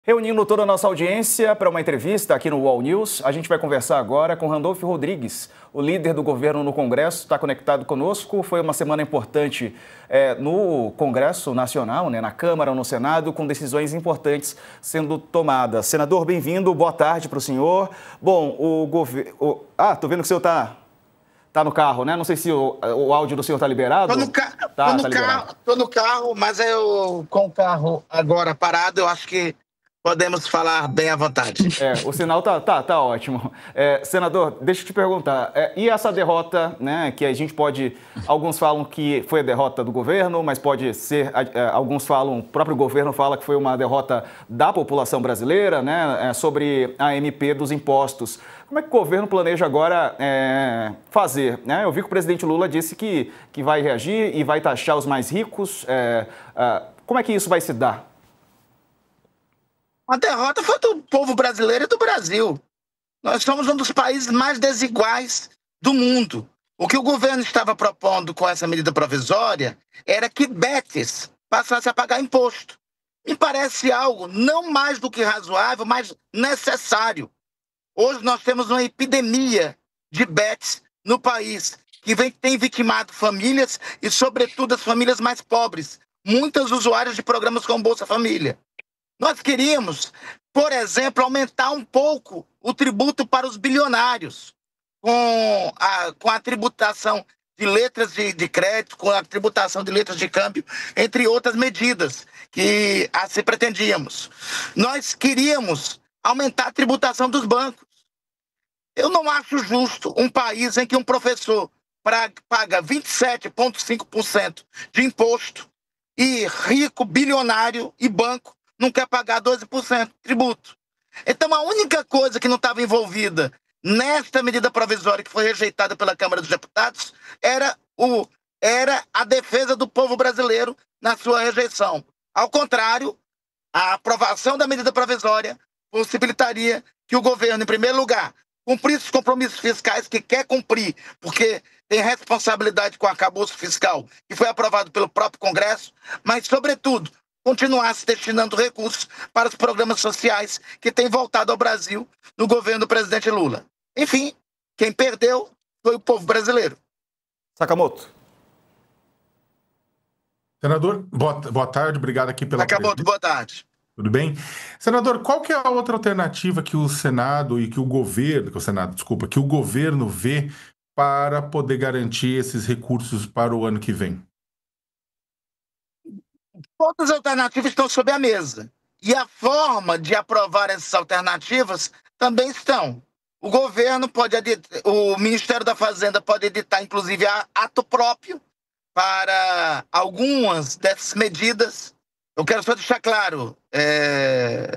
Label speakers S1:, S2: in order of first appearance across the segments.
S1: Reunindo toda a nossa audiência para uma entrevista aqui no UOL News, a gente vai conversar agora com Randolfo Rodrigues, o líder do governo no Congresso, está conectado conosco. Foi uma semana importante no Congresso Nacional, na Câmara, no Senado, com decisões importantes sendo tomadas. Senador, bem-vindo, boa tarde para o senhor. Bom, o governo... tô vendo que o senhor tá no carro, né? Não sei se o áudio do senhor está liberado.
S2: Tô no carro, mas eu com o carro agora parado, eu acho que podemos falar bem à vontade.
S1: O sinal tá ótimo. Senador, deixa eu te perguntar, e essa derrota, né, que a gente pode... Alguns falam que foi a derrota do governo, mas pode ser... Alguns falam, o próprio governo fala que foi uma derrota da população brasileira, né, sobre a MP dos impostos. Como é que o governo planeja agora fazer? Né? Eu vi que o presidente Lula disse que vai reagir e vai taxar os mais ricos. Como é que isso vai se dar?
S2: A derrota foi do povo brasileiro e do Brasil. Nós somos um dos países mais desiguais do mundo. O que o governo estava propondo com essa medida provisória era que betes passassem a pagar imposto. Me parece algo não mais do que razoável, mas necessário. Hoje nós temos uma epidemia de betes no país, que tem vitimado famílias e, sobretudo, as famílias mais pobres. Muitas usuárias de programas como Bolsa Família. Nós queríamos, por exemplo, aumentar um pouco o tributo para os bilionários, com a tributação de letras de crédito, com a tributação de letras de câmbio, entre outras medidas que assim pretendíamos. Nós queríamos aumentar a tributação dos bancos. Eu não acho justo um país em que um professor paga 27,5% de imposto e rico, bilionário e banco não quer pagar 12% de tributo. Então, a única coisa que não estava envolvida nesta medida provisória que foi rejeitada pela Câmara dos Deputados era a defesa do povo brasileiro na sua rejeição. Ao contrário, a aprovação da medida provisória possibilitaria que o governo, em primeiro lugar, cumprisse os compromissos fiscais que quer cumprir, porque tem responsabilidade com o arcabouço fiscal, que foi aprovado pelo próprio Congresso, mas, sobretudo, continuasse destinando recursos para os programas sociais que têm voltado ao Brasil no governo do presidente Lula. Enfim, quem perdeu foi o povo brasileiro.
S1: Sakamoto.
S3: Senador, boa tarde, obrigado aqui pela
S2: Sakamoto, boa tarde.
S3: Tudo bem? Senador, qual que é a outra alternativa que o Senado e que o governo, que o governo vê para poder garantir esses recursos para o ano que vem?
S2: Todas as alternativas estão sobre a mesa. E a forma de aprovar essas alternativas também estão. O Ministério da Fazenda pode editar, inclusive, ato próprio para algumas dessas medidas. Eu quero só deixar claro,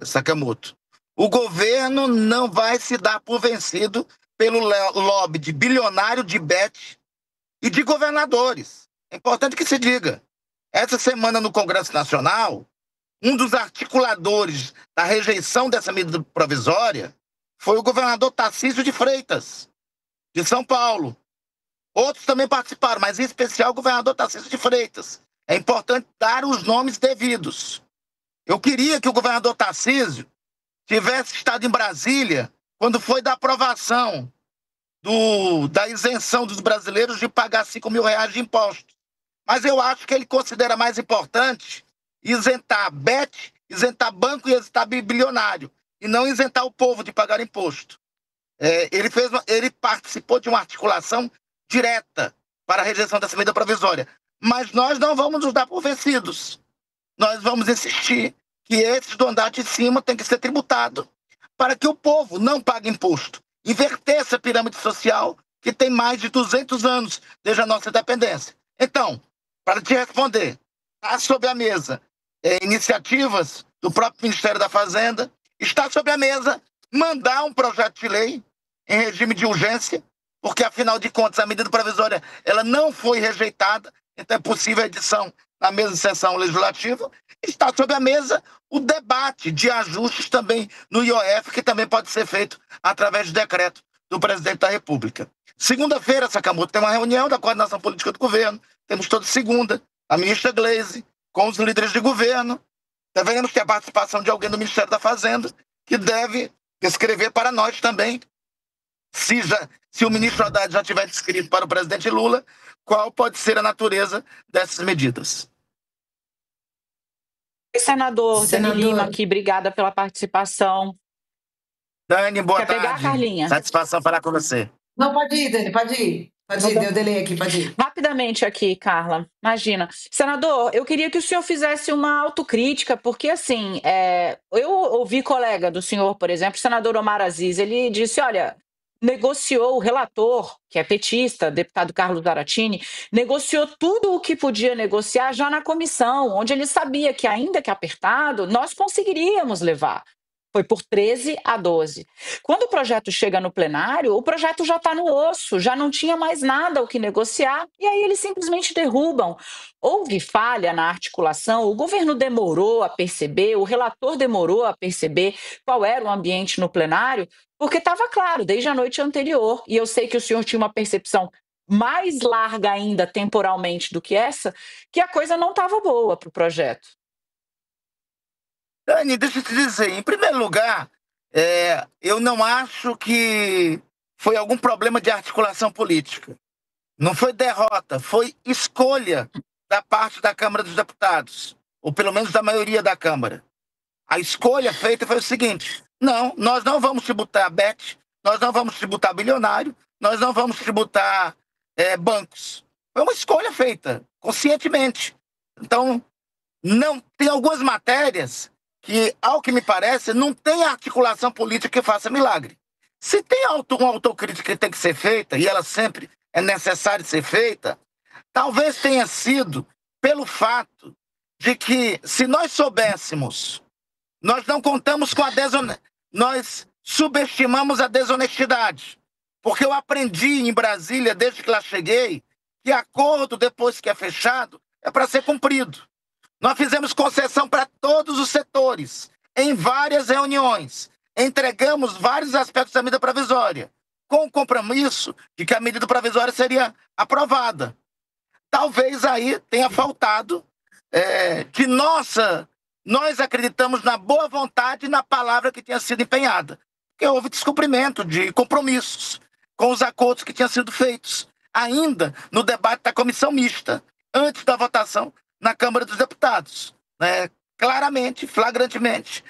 S2: Sakamoto, o governo não vai se dar por vencido pelo lobby de bilionário, de bet e de governadores. É importante que se diga. Essa semana, no Congresso Nacional, um dos articuladores da rejeição dessa medida provisória foi o governador Tarcísio de Freitas, de São Paulo. Outros também participaram, mas em especial o governador Tarcísio de Freitas. É importante dar os nomes devidos. Eu queria que o governador Tarcísio tivesse estado em Brasília quando foi da aprovação da isenção dos brasileiros de pagar R$5 mil de impostos. Mas eu acho que ele considera mais importante isentar bet, isentar banco e isentar bilionário, e não isentar o povo de pagar imposto. Ele participou de uma articulação direta para a rejeição dessa medida provisória. Mas nós não vamos nos dar por vencidos. Nós vamos insistir que esses do andar de cima têm que ser tributados para que o povo não pague imposto. Inverter essa pirâmide social que tem mais de 200 anos desde a nossa independência. Então, para te responder, está sobre a mesa iniciativas do próprio Ministério da Fazenda, está sobre a mesa mandar um projeto de lei em regime de urgência, porque, afinal de contas, a medida provisória ela não foi rejeitada, então é possível a edição na mesma sessão legislativa. Está sobre a mesa o debate de ajustes também no IOF, que também pode ser feito através de decreto do presidente da República. Segunda-feira, Sakamoto, tem uma reunião da coordenação política do governo. Temos toda segunda a ministra Gleisi com os líderes de governo. deveremos ter a participação de alguém do Ministério da Fazenda, que deve escrever para nós também, se o ministro Haddad já tiver descrito para o presidente Lula, qual pode ser a natureza dessas medidas.
S4: Senador Dani Lima aqui, obrigada pela participação.
S2: Dani, boa
S4: tarde. Quer pegar, Carlinha?
S2: Satisfação falar com você.
S5: Não, pode ir, Dani, pode ir. Pode ir, deu delay aqui, pode ir.
S4: Rapidamente aqui, Carla, imagina. Senador, eu queria que o senhor fizesse uma autocrítica, porque assim, eu ouvi colega do senhor, por exemplo, o senador Omar Aziz, ele disse, olha, negociou o relator, que é petista, deputado Carlos Zaratini, negociou tudo o que podia negociar já na comissão, onde ele sabia que, ainda que apertado, nós conseguiríamos levar. Foi por 13-12. Quando o projeto chega no plenário, o projeto já está no osso, já não tinha mais nada o que negociar, e aí eles simplesmente derrubam. Houve falha na articulação, o governo demorou a perceber, o relator demorou a perceber qual era o ambiente no plenário, porque estava claro desde a noite anterior, e eu sei que o senhor tinha uma percepção mais larga ainda temporalmente do que essa, que a coisa não estava boa para o projeto.
S2: Dani, deixa eu te dizer, em primeiro lugar, eu não acho que foi algum problema de articulação política. Não foi derrota, foi escolha da parte da Câmara dos Deputados, ou pelo menos da maioria da Câmara. A escolha feita foi o seguinte: não, nós não vamos tributar BET, nós não vamos tributar bilionário, nós não vamos tributar bancos. Foi uma escolha feita, conscientemente. Então, não tem algumas matérias que, ao que me parece, não tem articulação política que faça milagre. Se tem uma autocrítica que tem que ser feita, e ela sempre é necessária ser feita, talvez tenha sido pelo fato de que, se nós soubéssemos, nós não contamos com nós subestimamos a desonestidade. Porque eu aprendi em Brasília, desde que lá cheguei, que acordo, depois que é fechado, é para ser cumprido. Nós fizemos concessão para todos os setores, em várias reuniões. Entregamos vários aspectos da medida provisória, com o compromisso de que a medida provisória seria aprovada. Talvez aí tenha faltado que nós acreditamos na boa vontade e na palavra que tinha sido empenhada. Porque houve descumprimento de compromissos com os acordos que tinham sido feitos, ainda no debate da comissão mista, antes da votação na Câmara dos Deputados. Claramente, flagrantemente,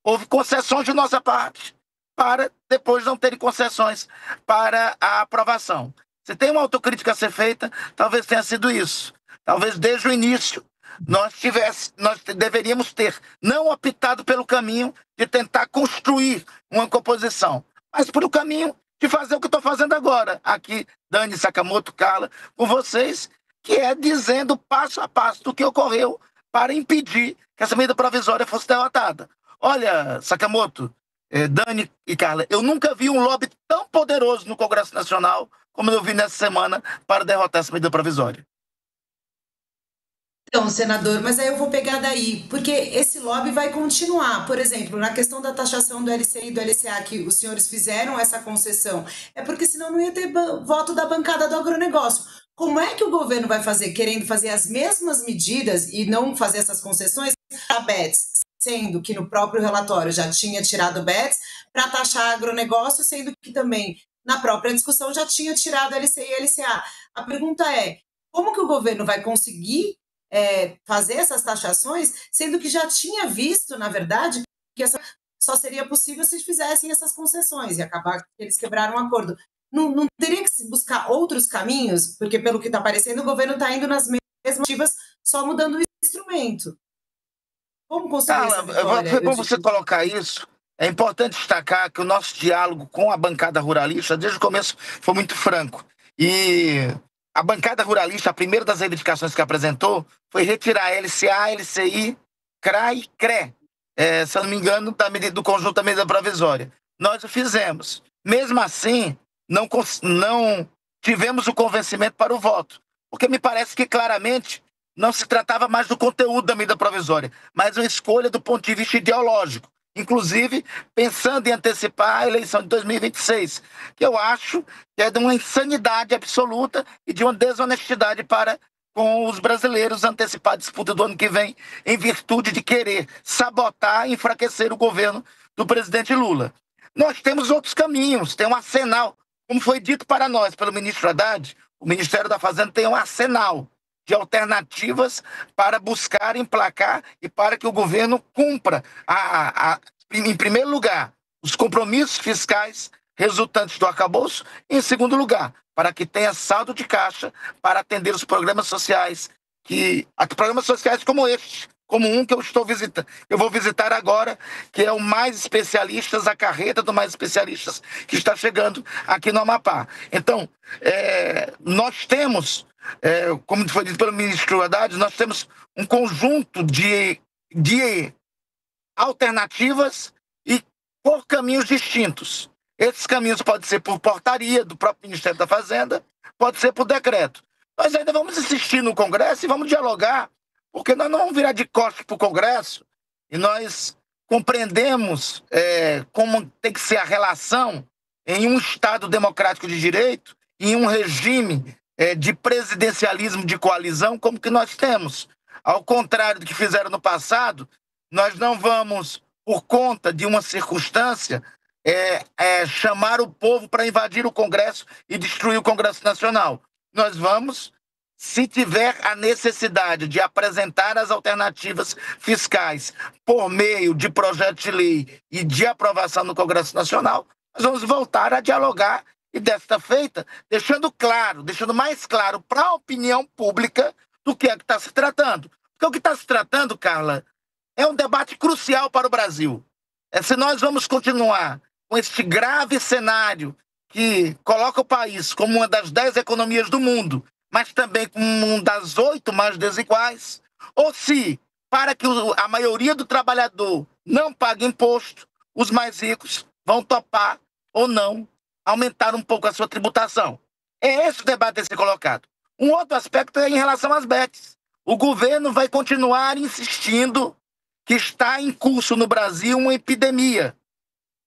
S2: houve concessões de nossa parte para depois não terem concessões para a aprovação. Se tem uma autocrítica a ser feita, talvez tenha sido isso. Talvez desde o início nós deveríamos ter não optado pelo caminho de tentar construir uma composição, mas por o caminho de fazer o que estou fazendo agora, aqui, Dani, Sakamoto, Carla, com vocês, que é dizendo passo a passo do que ocorreu para impedir que essa medida provisória fosse derrotada. Olha, Sakamoto, Dani e Carla, eu nunca vi um lobby tão poderoso no Congresso Nacional como eu vi nessa semana para derrotar essa medida provisória.
S5: Então, senador, mas aí eu vou pegar daí, porque esse lobby vai continuar. Por exemplo, na questão da taxação do LCI e do LCA, que os senhores fizeram essa concessão, é porque senão não ia ter voto da bancada do agronegócio. Como é que o governo vai fazer, querendo fazer as mesmas medidas e não fazer essas concessões a BETS, sendo que no próprio relatório já tinha tirado BETS, para taxar agronegócio, sendo que também na própria discussão já tinha tirado LCI e LCA. A pergunta é, como que o governo vai conseguir fazer essas taxações, sendo que já tinha visto, na verdade, que só seria possível se fizessem essas concessões e acabar que eles quebraram o acordo. Não teria que se buscar outros caminhos? Porque, pelo que está parecendo, o governo está indo nas mesmas ativas, só mudando o instrumento. Como conseguir essa vitória?
S2: Foi bom você colocar isso. É importante destacar que o nosso diálogo com a bancada ruralista, desde o começo, foi muito franco. E a bancada ruralista, a primeira das reivindicações que apresentou, foi retirar LCA, LCI, CRA e CRE, se eu não me engano, do conjunto da medida provisória. Nós o fizemos. Mesmo assim, não tivemos o convencimento para o voto, porque me parece que claramente não se tratava mais do conteúdo da medida provisória, mas uma escolha do ponto de vista ideológico, inclusive pensando em antecipar a eleição de 2026, que eu acho que é de uma insanidade absoluta e de uma desonestidade para com os brasileiros antecipar a disputa do ano que vem, em virtude de querer sabotar e enfraquecer o governo do presidente Lula. Nós temos outros caminhos, tem um arsenal. Como foi dito para nós pelo ministro Haddad, o Ministério da Fazenda tem um arsenal de alternativas para buscar emplacar e para que o governo cumpra, em primeiro lugar, os compromissos fiscais resultantes do arcabouço, e, em segundo lugar, para que tenha saldo de caixa para atender os programas sociais, programas sociais como este, como um que eu vou visitar agora, que é o Mais Especialistas, a carreta do Mais Especialistas, que está chegando aqui no Amapá. Então, nós temos, como foi dito pelo ministro Haddad, nós temos um conjunto de alternativas e por caminhos distintos. Esses caminhos podem ser por portaria do próprio Ministério da Fazenda, pode ser por decreto. Nós ainda vamos insistir no Congresso e vamos dialogar, porque nós não vamos virar de costas para o Congresso e nós compreendemos como tem que ser a relação em um Estado democrático de direito, em um regime de presidencialismo de coalizão como que nós temos. Ao contrário do que fizeram no passado, nós não vamos, por conta de uma circunstância, chamar o povo para invadir o Congresso e destruir o Congresso Nacional. Nós vamos, se tiver a necessidade de apresentar as alternativas fiscais por meio de projeto de lei e de aprovação no Congresso Nacional, nós vamos voltar a dialogar e, desta feita, deixando mais claro para a opinião pública do que é que está se tratando. Porque o que está se tratando, Carla, é um debate crucial para o Brasil. Se nós vamos continuar com este grave cenário que coloca o país como uma das 10 economias do mundo, mas também como uma das 8 mais desiguais, ou se, para que a maioria do trabalhador não pague imposto, os mais ricos vão topar ou não aumentar um pouco a sua tributação. É esse o debate a ser colocado. Um outro aspecto é em relação às bets. O governo vai continuar insistindo que está em curso no Brasil uma epidemia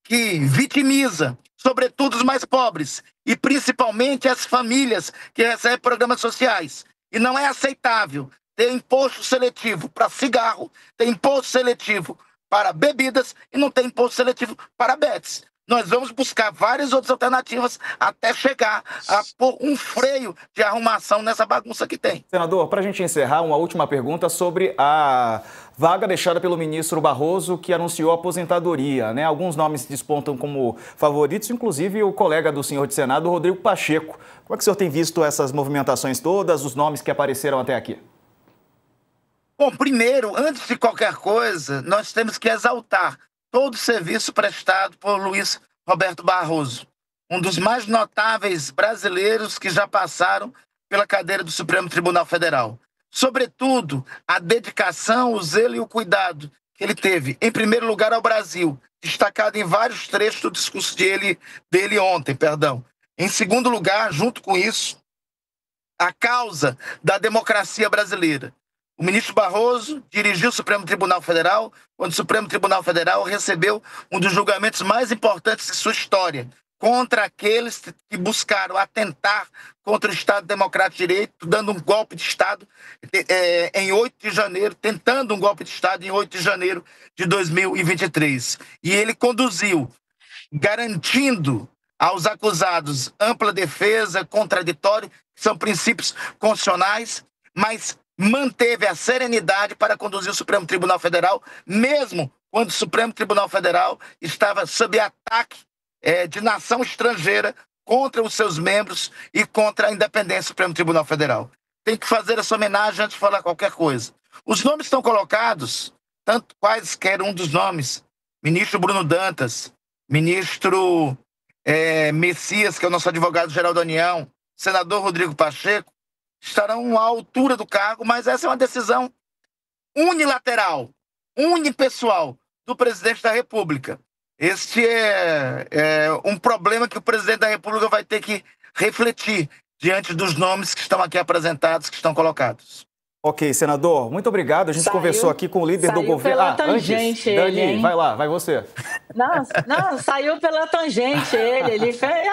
S2: que vitimiza, sobretudo, os mais pobres e principalmente as famílias que recebem programas sociais. E não é aceitável ter imposto seletivo para cigarro, ter imposto seletivo para bebidas e não ter imposto seletivo para bets. Nós vamos buscar várias outras alternativas até chegar a pôr um freio de arrumação nessa bagunça que tem.
S1: Senador, para a gente encerrar, uma última pergunta sobre a vaga deixada pelo ministro Barroso, que anunciou a aposentadoria, né? Alguns nomes despontam como favoritos, inclusive o colega do senhor de Senado, Rodrigo Pacheco. Como é que o senhor tem visto essas movimentações todas, os nomes que apareceram até aqui?
S2: Bom, primeiro, antes de qualquer coisa, nós temos que exaltar todo o serviço prestado por Luiz Roberto Barroso, um dos mais notáveis brasileiros que já passaram pela cadeira do Supremo Tribunal Federal. Sobretudo, a dedicação, o zelo e o cuidado que ele teve, em primeiro lugar, ao Brasil, destacado em vários trechos do discurso dele ontem. Em segundo lugar, junto com isso, a causa da democracia brasileira. O ministro Barroso dirigiu o Supremo Tribunal Federal, quando o Supremo Tribunal Federal recebeu um dos julgamentos mais importantes de sua história, contra aqueles que buscaram atentar contra o Estado Democrático de Direito, dando um golpe de Estado em 8 de janeiro, tentando um golpe de Estado em 8 de janeiro de 2023. E ele conduziu, garantindo aos acusados ampla defesa, contraditório, que são princípios constitucionais, mas manteve a serenidade para conduzir o Supremo Tribunal Federal, mesmo quando o Supremo Tribunal Federal estava sob ataque de nação estrangeira contra os seus membros e contra a independência do Supremo Tribunal Federal. Tem que fazer essa homenagem antes de falar qualquer coisa. Os nomes estão colocados, tanto quaisquer um dos nomes, ministro Bruno Dantas, ministro Messias, que é o nosso advogado-geral da União, senador Rodrigo Pacheco, estarão à altura do cargo, mas essa é uma decisão unilateral, unipessoal do presidente da República. Este é um problema que o presidente da República vai ter que refletir diante dos nomes que estão aqui apresentados, que estão colocados.
S1: Ok, senador, muito obrigado. A gente conversou aqui com o líder do governo.
S4: Antes,
S1: Dani,
S4: ele,
S1: vai lá, vai você.
S4: Não, saiu pela tangente ele fez...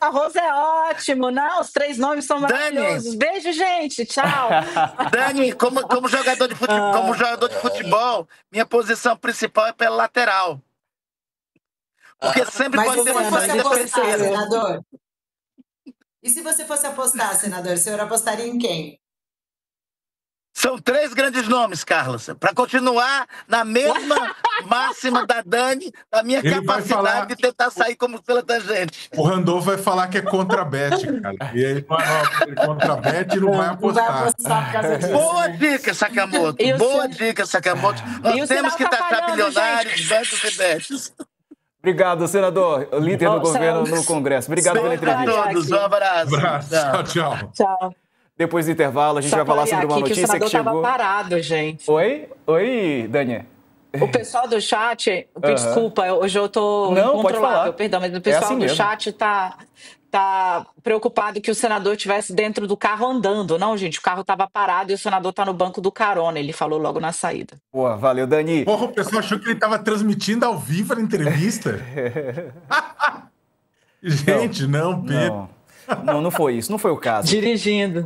S4: Arroz é ótimo, não? Os 3 nomes são maravilhosos. Beijo, gente. Tchau.
S2: Dani, como jogador de futebol, minha posição principal é pela lateral. Porque sempre
S5: Mas
S2: pode
S5: e
S2: ter
S5: se
S2: uma
S5: fosse
S2: saída
S5: apostar,
S2: terceira.
S5: senador? E se você fosse apostar, senador, o senhor apostaria em quem?
S2: São 3 grandes nomes, Carlos, para continuar na mesma máxima da Dani, da minha
S3: Ele vai
S2: capacidade
S3: falar-
S2: de tentar sair como pela tangente.
S3: O Randolfo vai falar que é contra a Bet, cara. E aí contra a Bet e não vai
S5: Não vai
S3: apostar.
S5: apostar por causa disso.
S2: Boa
S5: né?
S2: dica, Sakamoto.
S4: E o
S2: Boa
S4: senhor-
S2: dica, Sakamoto.
S4: E
S2: Nós
S4: o
S2: temos
S4: sinal
S2: que
S4: tá
S2: taxar
S4: falhando,
S2: bilionários, bancos e bets.
S1: Obrigado, senador, o líder do
S4: Ó,
S1: governo
S4: senador.
S1: no Congresso. Obrigado pela
S2: Beijo a
S1: entrevista.
S2: todos, um abraço.
S3: Abraço.
S2: Tchau.
S3: Tchau.
S4: Tchau.
S1: Depois do intervalo, a gente vai falar sobre uma
S4: aqui que o
S1: notícia que
S4: senador estava
S1: chegou.
S4: parado, gente.
S1: Oi, Dani.
S4: O pessoal do chat, desculpa, hoje eu tô
S1: Não, pode
S4: incontrolável,
S1: falar.
S4: perdão, mas o pessoal
S1: assim
S4: do
S1: mesmo.
S4: chat tá preocupado que o senador estivesse dentro do carro andando. Não, gente, o carro estava parado e o senador está no banco do carona, ele falou logo na saída.
S1: Boa, valeu, Dani.
S3: Porra, o pessoal achou que ele estava transmitindo ao vivo a entrevista? Gente, não, Pedro.
S1: Não foi isso, não foi o caso.
S4: Dirigindo.